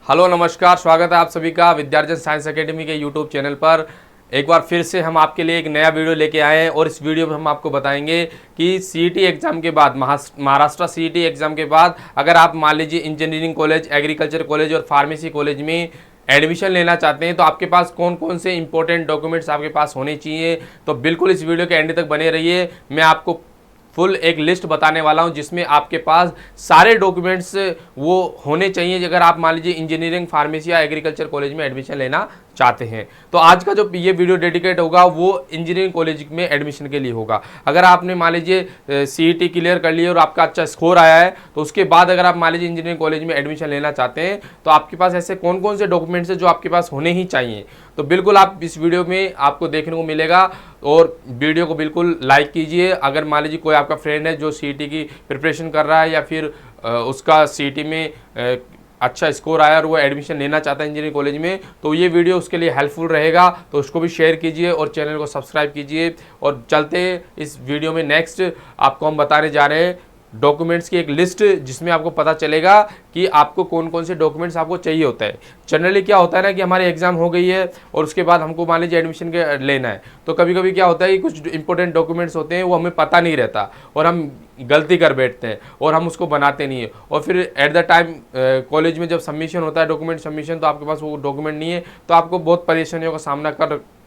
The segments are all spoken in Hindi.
हेलो नमस्कार, स्वागत है आप सभी का विद्यार्जन साइंस एकेडमी के यूट्यूब चैनल पर। एक बार फिर से हम आपके लिए एक नया वीडियो लेके आए हैं और इस वीडियो में हम आपको बताएंगे कि सीईटी एग्ज़ाम के बाद महाराष्ट्र सीईटी एग्ज़ाम के बाद अगर आप मान लीजिए इंजीनियरिंग कॉलेज, एग्रीकल्चर कॉलेज और फार्मेसी कॉलेज में एडमिशन लेना चाहते हैं तो आपके पास कौन कौन से इंपॉर्टेंट डॉक्यूमेंट्स आपके पास होने चाहिए। तो बिल्कुल इस वीडियो के एंड तक बने रहिए। मैं आपको फुल एक लिस्ट बताने वाला हूं जिसमें आपके पास सारे डॉक्यूमेंट्स वो होने चाहिए अगर आप मान लीजिए इंजीनियरिंग, फार्मेसी या एग्रीकल्चर कॉलेज में एडमिशन लेना चाहते हैं। तो आज का जो ये वीडियो डेडिकेट होगा वो इंजीनियरिंग कॉलेज में एडमिशन के लिए होगा। अगर आपने मान लीजिए सीईटी क्लियर कर लिया और आपका अच्छा स्कोर आया है तो उसके बाद अगर आप मान लीजिए इंजीनियरिंग कॉलेज में एडमिशन लेना चाहते हैं तो आपके पास ऐसे कौन कौन से डॉक्यूमेंट्स हैं जो आपके पास होने ही चाहिए। तो बिल्कुल आप इस वीडियो में आपको देखने को मिलेगा और वीडियो को बिल्कुल लाइक कीजिए। अगर मान लीजिए कोई आपका फ्रेंड है जो सीईटी की प्रिपरेशन कर रहा है या फिर उसका सीईटी में अच्छा स्कोर आया और वो एडमिशन लेना चाहता है इंजीनियरिंग कॉलेज में, तो ये वीडियो उसके लिए हेल्पफुल रहेगा। तो उसको भी शेयर कीजिए और चैनल को सब्सक्राइब कीजिए। और चलते इस वीडियो में नेक्स्ट आपको हम बताने जा रहे हैं डॉक्यूमेंट्स की एक लिस्ट जिसमें आपको पता चलेगा कि आपको कौन कौन से डॉक्यूमेंट्स आपको चाहिए होता है। जनरली क्या होता है ना कि हमारी एग्जाम हो गई है और उसके बाद हमको मान लीजिए एडमिशन के लेना है तो कभी कभी क्या होता है कि कुछ इंपॉर्टेंट डॉक्यूमेंट्स होते हैं वो हमें पता नहीं रहता और हम गलती कर बैठते हैं और हम उसको बनाते नहीं है और फिर एट द टाइम कॉलेज में जब सबमिशन होता है, डॉक्यूमेंट सबमिशन, तो आपके पास वो डॉक्यूमेंट नहीं है तो आपको बहुत परेशानियों का सामना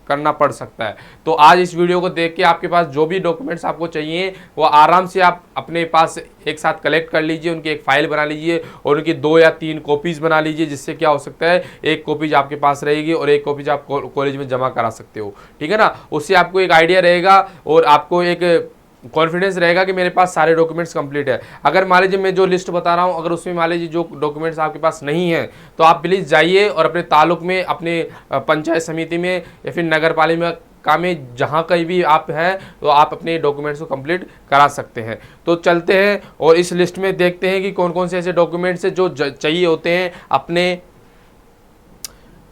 करना पड़ सकता है। तो आज इस वीडियो को देख के आपके पास जो भी डॉक्यूमेंट्स आपको चाहिए वो आराम से आप अपने पास एक साथ कलेक्ट कर लीजिए, उनकी एक फाइल बना लीजिए और उनकी 2 या 3 कॉपीज़ बना लीजिए। जिससे क्या हो सकता है, एक कॉपीज आपके पास रहेगी और एक कॉपीज आप कॉलेज में जमा करा सकते हो, ठीक है ना। उससे आपको एक आइडिया रहेगा और आपको एक कॉन्फिडेंस रहेगा कि मेरे पास सारे डॉक्यूमेंट्स कंप्लीट है। अगर मान लीजिए मैं जो लिस्ट बता रहा हूँ अगर उसमें मान लीजिए जो डॉक्यूमेंट्स आपके पास नहीं है तो आप प्लीज़ जाइए और अपने ताल्लुक में, अपने पंचायत समिति में या फिर नगर पालिका में जहाँ कहीं भी आप हैं तो आप अपने डॉक्यूमेंट्स को कंप्लीट करा सकते हैं। तो चलते हैं और इस लिस्ट में देखते हैं कि कौन कौन से ऐसे डॉक्यूमेंट्स हैं जो चाहिए होते हैं अपने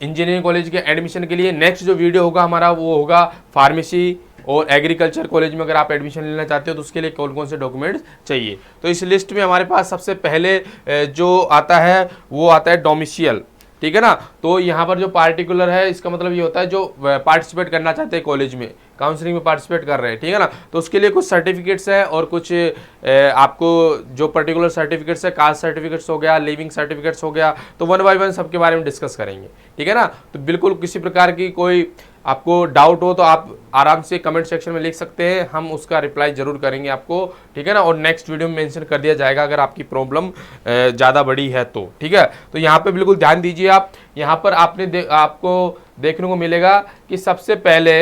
इंजीनियरिंग कॉलेज के एडमिशन के लिए। नेक्स्ट जो वीडियो होगा हमारा वो होगा फार्मेसी और एग्रीकल्चर कॉलेज में अगर आप एडमिशन लेना चाहते हो तो उसके लिए कौन कौन से डॉक्यूमेंट्स चाहिए। तो इस लिस्ट में हमारे पास सबसे पहले जो आता है वो आता है डोमिसाइल, ठीक है ना। तो यहाँ पर जो पार्टिकुलर है इसका मतलब ये होता है जो पार्टिसिपेट करना चाहते हैं कॉलेज में, काउंसलिंग में पार्टिसिपेट कर रहे हैं, ठीक है ना। तो उसके लिए कुछ सर्टिफिकेट्स हैं और कुछ आपको जो पर्टिकुलर सर्टिफिकेट्स है, कास्ट सर्टिफिकेट्स हो गया, लिविंग सर्टिफिकेट्स हो गया, तो 1 बाय 1 सबके बारे में डिस्कस करेंगे, ठीक है ना। तो बिल्कुल किसी प्रकार की कोई आपको डाउट हो तो आप आराम से कमेंट सेक्शन में लिख सकते हैं, हम उसका रिप्लाई जरूर करेंगे आपको, ठीक है ना। और नेक्स्ट वीडियो में मेंशन कर दिया जाएगा अगर आपकी प्रॉब्लम ज़्यादा बड़ी है तो, ठीक है। तो यहाँ पे बिल्कुल ध्यान दीजिए आप। यहाँ पर आपको देखने को मिलेगा कि सबसे पहले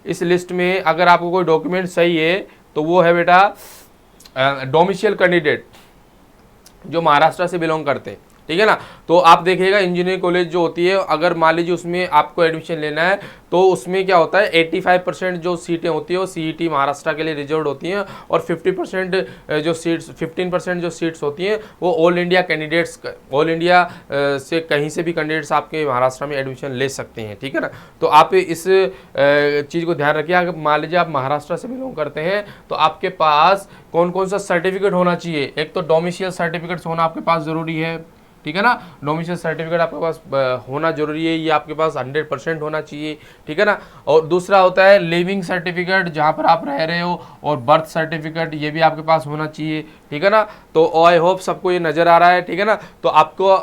इस लिस्ट में अगर आपको कोई डॉक्यूमेंट सही है तो वो है बेटा डोमिसाइल कैंडिडेट जो महाराष्ट्र से बिलोंग करते हैं, ठीक है ना। तो आप देखिएगा इंजीनियरिंग कॉलेज जो होती है अगर मान लीजिए उसमें आपको एडमिशन लेना है तो उसमें क्या होता है 85% जो सीटें होती है वो सीईटी महाराष्ट्र के लिए रिजर्व होती हैं और 50% जो सीट्स 15% जो सीट्स होती हैं वो all India candidates, all India से कहीं से भी कैंडिडेट्स आपके महाराष्ट्र में एडमिशन ले सकते हैं, ठीक है ना। तो आप इस चीज़ को ध्यान रखिए। अगर मान लीजिए आप महाराष्ट्र से बिलोंग करते हैं तो आपके पास कौन कौन सा सर्टिफिकेट होना चाहिए। एक तो डोमिसाइल सर्टिफिकेट्स होना आपके पास ज़रूरी है, ठीक है ना। डोमिसाइल सर्टिफिकेट आपके पास होना जरूरी है, ये आपके पास 100% होना चाहिए, ठीक है ना। और दूसरा होता है लिविंग सर्टिफिकेट जहाँ पर आप रह रहे हो, और बर्थ सर्टिफिकेट ये भी आपके पास होना चाहिए, ठीक है ना। तो आई होप सबको ये नज़र आ रहा है, ठीक है ना। तो आपको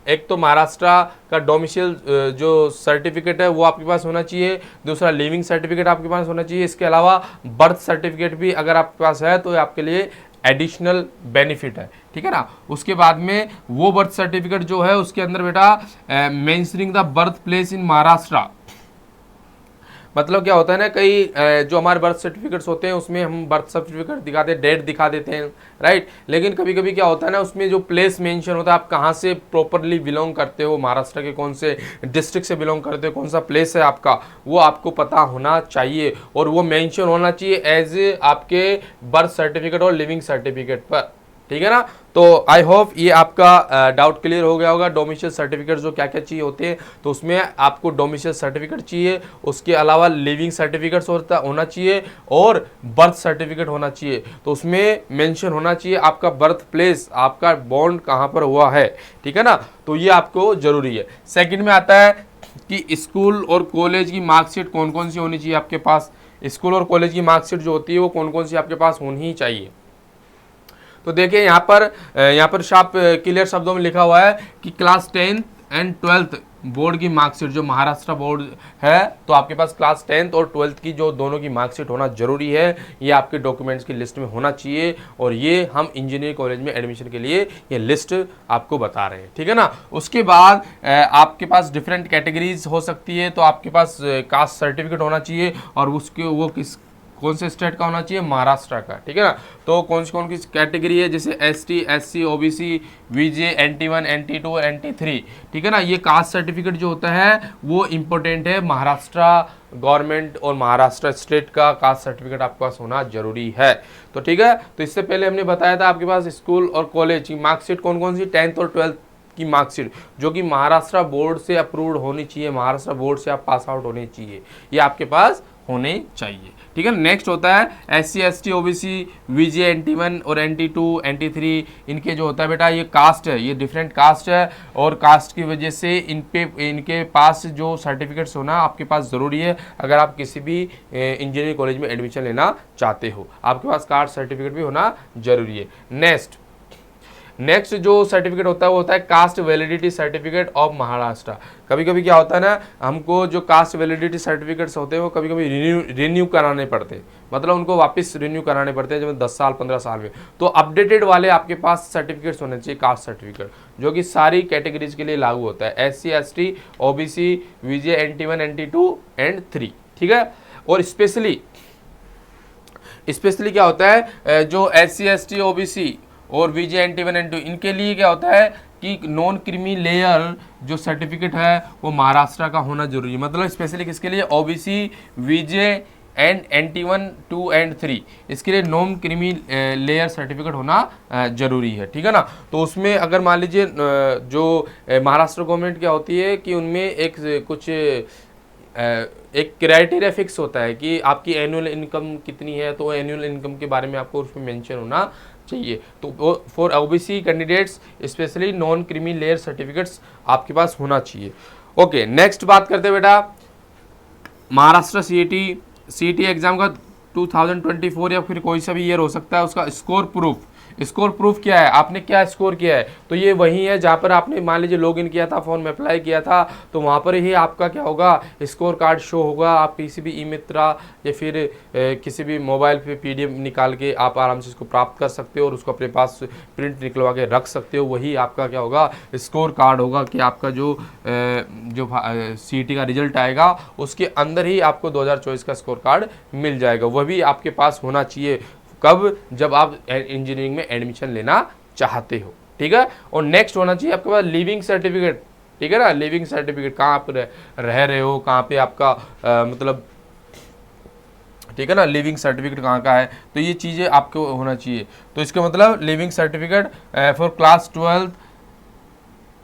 एक तो महाराष्ट्र का डोमिसाइल जो सर्टिफिकेट है वो आपके पास होना चाहिए, दूसरा लिविंग सर्टिफिकेट आपके पास होना चाहिए। इसके अलावा बर्थ सर्टिफिकेट भी अगर आपके पास है तो आपके लिए एडिशनल बेनिफिट है, ठीक है ना। उसके बाद में वो बर्थ सर्टिफिकेट जो है उसके अंदर बेटा mentioning the birth place in Maharashtra, मतलब क्या होता है ना कई जो हमारे बर्थ सर्टिफिकेट्स होते हैं उसमें हम बर्थ सर्टिफिकेट दिखाते हैं, डेट दिखा देते हैं, राइट। लेकिन कभी कभी क्या होता है ना उसमें जो प्लेस मेंशन होता है, आप कहाँ से प्रॉपरली बिलोंग करते हो, महाराष्ट्र के कौन से डिस्ट्रिक्ट से बिलोंग करते हो, कौन सा प्लेस है आपका, वो आपको पता होना चाहिए और वो मेंशन होना चाहिए एज आपके बर्थ सर्टिफिकेट और लिविंग सर्टिफिकेट पर, ठीक है ना। तो आई होप ये आपका डाउट क्लियर हो गया होगा। डोमिसाइल सर्टिफिकेट जो क्या क्या चाहिए होते हैं, तो उसमें आपको डोमिसाइल सर्टिफिकेट चाहिए, उसके अलावा लिविंग सर्टिफिकेट्स होना चाहिए और बर्थ सर्टिफिकेट होना चाहिए। तो उसमें मेंशन होना चाहिए आपका बर्थ प्लेस, आपका बॉर्न कहाँ पर हुआ है, ठीक है ना। तो ये आपको जरूरी है। सेकंड में आता है कि स्कूल और कॉलेज की मार्कशीट कौन कौन सी होनी चाहिए आपके पास। स्कूल और कॉलेज की मार्कशीट जो होती है वो कौन कौन सी आपके पास होनी ही चाहिए। तो देखिए यहाँ पर साफ क्लियर शब्दों में लिखा हुआ है कि class 10th and 12th board की मार्कशीट, जो महाराष्ट्र बोर्ड है, तो आपके पास क्लास 10th और 12th की जो दोनों की मार्कशीट होना जरूरी है। ये आपके डॉक्यूमेंट्स की लिस्ट में होना चाहिए और ये हम इंजीनियरिंग कॉलेज में एडमिशन के लिए ये लिस्ट आपको बता रहे हैं, ठीक है ना। उसके बाद आपके पास डिफरेंट कैटेगरीज हो सकती है, तो आपके पास कास्ट सर्टिफिकेट होना चाहिए और उसके वो कौन से स्टेट का होना चाहिए, महाराष्ट्र का, ठीक है ना। तो कौन सी कैटेगरी है, जैसे ST SC OBC VJ NT1 NT2 NT3, ठीक है ना। ये कास्ट सर्टिफिकेट जो होता है वो इम्पोर्टेंट है। महाराष्ट्र गवर्नमेंट और महाराष्ट्र स्टेट का कास्ट सर्टिफिकेट आपके पास होना जरूरी है। तो ठीक है, तो इससे पहले हमने बताया था आपके पास स्कूल और कॉलेज की मार्कशीट कौन कौन सी, 10th और 12th की मार्कशीट जो कि महाराष्ट्र बोर्ड से अप्रूव्ड होनी चाहिए, महाराष्ट्र बोर्ड से आप पास आउट होने चाहिए, ये आपके पास होने चाहिए, ठीक है। नेक्स्ट होता है SC ST OBC VJ NT1 और NT2 NT3, इनके जो होता है बेटा ये कास्ट है, ये डिफरेंट कास्ट है और कास्ट की वजह से इनके पास जो सर्टिफिकेट्स होना आपके पास ज़रूरी है। अगर आप किसी भी इंजीनियरिंग कॉलेज में एडमिशन लेना चाहते हो, आपके पास कास्ट सर्टिफिकेट भी होना जरूरी है। नेक्स्ट जो सर्टिफिकेट होता है वो होता है cast validity certificate of Maharashtra. कभी कभी क्या होता है ना, हमको जो कास्ट वैलिडिटी सर्टिफिकेट्स होते हैं वो कभी कभी रिन्यू कराने पड़ते हैं, मतलब उनको वापस रिन्यू कराने पड़ते हैं जब 10 साल 15 साल में। तो अपडेटेड वाले आपके पास सर्टिफिकेट्स होने चाहिए, कास्ट सर्टिफिकेट, जो कि सारी कैटेगरीज के लिए लागू होता है, SC ST OBC VJ NT1 NT2 and 3, ठीक है। और स्पेशली क्या होता है, जो SC ST OBC और VJ NT1 NT2 इनके लिए क्या होता है कि नॉन क्रीमी लेयर जो सर्टिफिकेट है वो महाराष्ट्र का होना जरूरी है। मतलब स्पेशली किसके लिए, OBC VJ and NT1 2 and 3, इसके लिए नॉन क्रीमी लेयर सर्टिफिकेट होना जरूरी है, ठीक है ना। तो उसमें अगर मान लीजिए जो महाराष्ट्र गवर्नमेंट क्या होती है कि उनमें एक क्राइटेरिया फिक्स होता है कि आपकी एनुअल इनकम कितनी है, तो एनुअल इनकम के बारे में आपको उसमें मेंशन होना चाहिए। तो for OBC candidates specially non creamy layer certificates आपके पास होना चाहिए। ओके, नेक्स्ट बात करते हैं बेटा महाराष्ट्र CET एग्जाम का 2024 या फिर कोई सा भी ईयर हो सकता है, उसका स्कोर प्रूफ क्या है, आपने क्या स्कोर किया है। तो ये वही है जहाँ पर आपने मान लीजिए लॉगिन किया था, फॉर्म में अप्लाई किया था, तो वहाँ पर ही आपका क्या होगा, स्कोर कार्ड शो होगा। आप किसी भी ई-मित्रा या फिर किसी भी मोबाइल पे PDF निकाल के आप आराम से इसको प्राप्त कर सकते हो और उसको अपने पास प्रिंट निकलवा के रख सकते हो। वही आपका क्या होगा, स्कोर कार्ड होगा कि आपका जो CET का रिजल्ट आएगा उसके अंदर ही आपको 2024 का स्कोर कार्ड मिल जाएगा। वह भी आपके पास होना चाहिए, कब, जब आप इंजीनियरिंग में एडमिशन लेना चाहते हो, ठीक है। और नेक्स्ट होना चाहिए आपके पास लिविंग सर्टिफिकेट, ठीक है ना। लिविंग सर्टिफिकेट, कहाँ आप रह रहे हो, कहाँ पे आपका मतलब, ठीक है ना, लिविंग सर्टिफिकेट कहाँ का है, तो ये चीज़ें आपको होना चाहिए। तो इसका मतलब लिविंग सर्टिफिकेट फॉर क्लास 12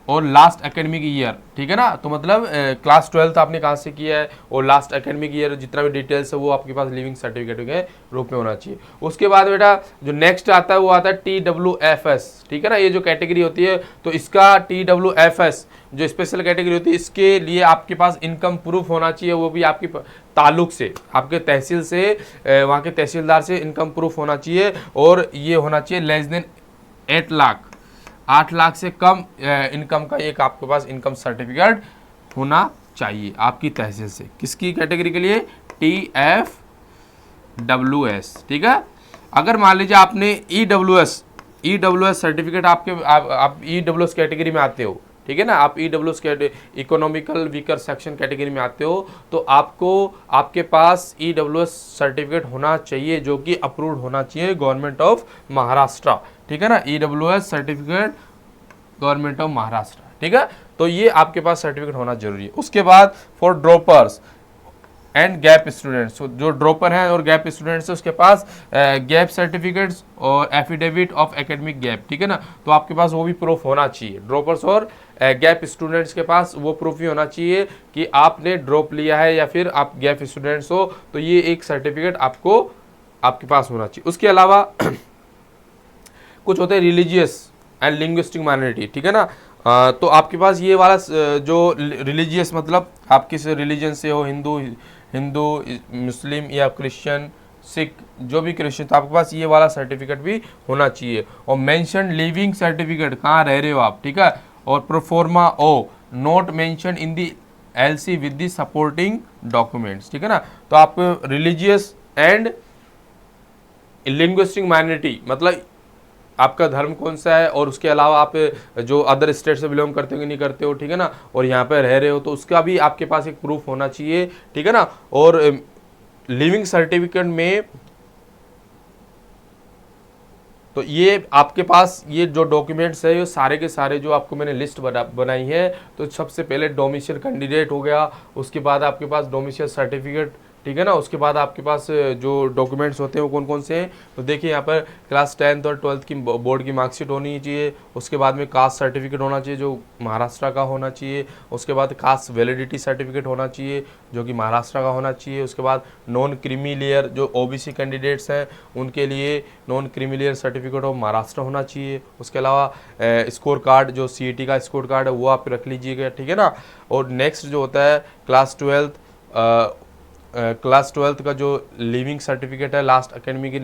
और लास्ट एकेडमिक ईयर, ठीक है ना। तो मतलब क्लास 12 आपने कहाँ से किया है और लास्ट एकेडमिक ईयर जितना भी डिटेल्स है वो आपके पास लिविंग सर्टिफिकेट के रूप में होना चाहिए। उसके बाद बेटा जो नेक्स्ट आता है वो आता है TWFS, ठीक है ना। ये जो कैटेगरी होती है तो इसका TWFS जो स्पेशल कैटेगरी होती है, इसके लिए आपके पास इनकम प्रूफ होना चाहिए, वो भी आपकी ताल्लुक से, आपके तहसील से, वहाँ के तहसीलदार से इनकम प्रूफ होना चाहिए और ये होना चाहिए लेस देन 8 लाख से कम इनकम का एक आपके पास इनकम सर्टिफिकेट होना चाहिए आपकी तहसील से। किसकी कैटेगरी के लिए, TFWS, ठीक है। अगर मान लीजिए आपने EWS सर्टिफिकेट आप EWS कैटेगरी में आते हो, ठीक है ना, आप EWS economical weaker section category में आते हो, तो आपके पास EWS सर्टिफिकेट होना चाहिए जो कि अप्रूव्ड होना चाहिए गवर्नमेंट ऑफ महाराष्ट्र, ठीक है ना। EWS certificate government of Maharashtra, ठीक है। तो ये आपके पास सर्टिफिकेट होना जरूरी है। उसके बाद for droppers, and gap students, जो ड्रॉपर हैं और गैप स्टूडेंट्स हैं उसके पास गैप सर्टिफिकेट्स और एफिडेविट ऑफ एकेडमिक गैप, ठीक है ना। तो आपके पास वो भी प्रूफ होना चाहिए। ड्रॉपर्स और गैप स्टूडेंट्स के पास वो प्रूफ भी होना चाहिए कि आपने ड्रॉप लिया है या फिर आप गैप स्टूडेंट्स हो, तो ये एक सर्टिफिकेट आपको आपके पास होना चाहिए। उसके अलावा कुछ होते हैं रिलीजियस एंड लिंग्विस्टिक माइनॉरिटी, ठीक है ना। तो आपके पास ये वाला जो रिलीजियस मतलब आप किस रिलीजन से हो, हिंदू मुस्लिम या क्रिश्चियन सिख, जो भी क्रिश्चियन, तो आपके पास ये वाला सर्टिफिकेट भी होना चाहिए। और मेंशन लिविंग सर्टिफिकेट, कहाँ रह रहे हो आप, ठीक है। और प्रोफोर्मा ओ note mention in the LC with the supporting documents, ठीक है ना। तो आपको रिलीजियस एंड लिंग्विस्टिक माइनॉरिटी मतलब आपका धर्म कौन सा है, और उसके अलावा आप जो अदर स्टेट से बिलोंग करते हो कि नहीं करते हो, ठीक है ना, और यहाँ पे रह रहे हो, तो उसका भी आपके पास एक प्रूफ होना चाहिए, ठीक है ना। और लिविंग सर्टिफिकेट में तो ये आपके पास ये जो डॉक्यूमेंट्स है ये सारे के सारे जो आपको मैंने लिस्ट बनाई है, तो सबसे पहले डोमिसाइल कैंडिडेट हो गया, उसके बाद आपके पास डोमिसाइल सर्टिफिकेट, ठीक है ना। उसके बाद आपके पास जो डॉक्यूमेंट्स होते हैं वो कौन कौन से हैं, तो देखिए यहाँ पर क्लास 10th और 12th की बोर्ड की मार्कशीट होनी चाहिए। उसके बाद में कास्ट सर्टिफिकेट होना चाहिए जो महाराष्ट्र का होना चाहिए। उसके बाद कास्ट वैलिडिटी सर्टिफिकेट होना चाहिए जो कि महाराष्ट्र का होना चाहिए। उसके बाद नॉन क्रीमी लेयर जो ओबीसी कैंडिडेट्स हैं उनके लिए non creamy layer certificate of Maharashtra होना चाहिए। उसके अलावा स्कोर कार्ड जो सीईटी का स्कोर कार्ड है वो आप रख लीजिएगा, ठीक है ना। और नेक्स्ट जो होता है क्लास 12th का जो लिविंग सर्टिफिकेट है, लास्ट अकेडमी की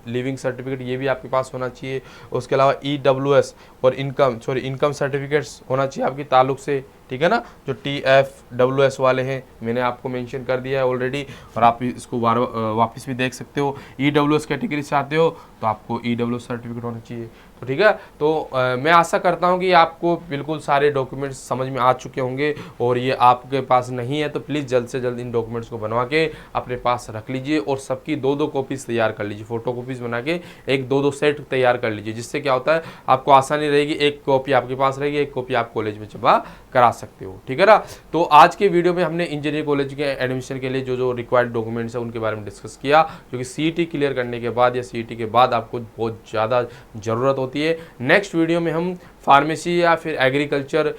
लिविंग सर्टिफिकेट, ये भी आपके पास होना चाहिए। उसके अलावा EWS और इनकम सर्टिफिकेट्स होना चाहिए आपकी ताल्लुक से, ठीक है ना। जो TFWS वाले हैं मैंने आपको मेंशन कर दिया है ऑलरेडी, और आप इसको वापस भी देख सकते हो। EWS कैटेगरी से आते हो तो आपको EWS सर्टिफिकेट होना चाहिए, तो ठीक है। तो मैं आशा करता हूँ कि आपको बिल्कुल सारे डॉक्यूमेंट्स समझ में आ चुके होंगे, और ये आपके पास नहीं है तो प्लीज़ जल्द से जल्द इन डॉक्यूमेंट्स को बनवा के अपने पास रख लीजिए, और सबकी 2-2 कॉपीज़ तैयार कर लीजिए, फ़ोटो कॉपीज़ बना के एक 2-2 सेट तैयार कर लीजिए, जिससे क्या होता है आपको आसानी रहेगी, एक कॉपी आपके पास रहेगी, एक कॉपी आप कॉलेज में छपा करा सकते हो, ठीक है ना। तो आज के वीडियो में हमने इंजीनियरिंग कॉलेज के एडमिशन के लिए जो जो रिक्वायर्ड डॉक्यूमेंट्स है उनके बारे में डिस्कस किया, जो कि सीईटी क्लियर करने के बाद या सीईटी के बाद आपको बहुत ज़्यादा ज़रूरत होती है। नेक्स्ट वीडियो में हम फार्मेसी या फिर एग्रीकल्चर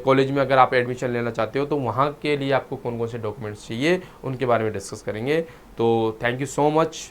कॉलेज में अगर आप एडमिशन लेना चाहते हो तो वहाँ के लिए आपको कौन कौन से डॉक्यूमेंट्स चाहिए उनके बारे में डिस्कस करेंगे। तो थैंक यू सो मच।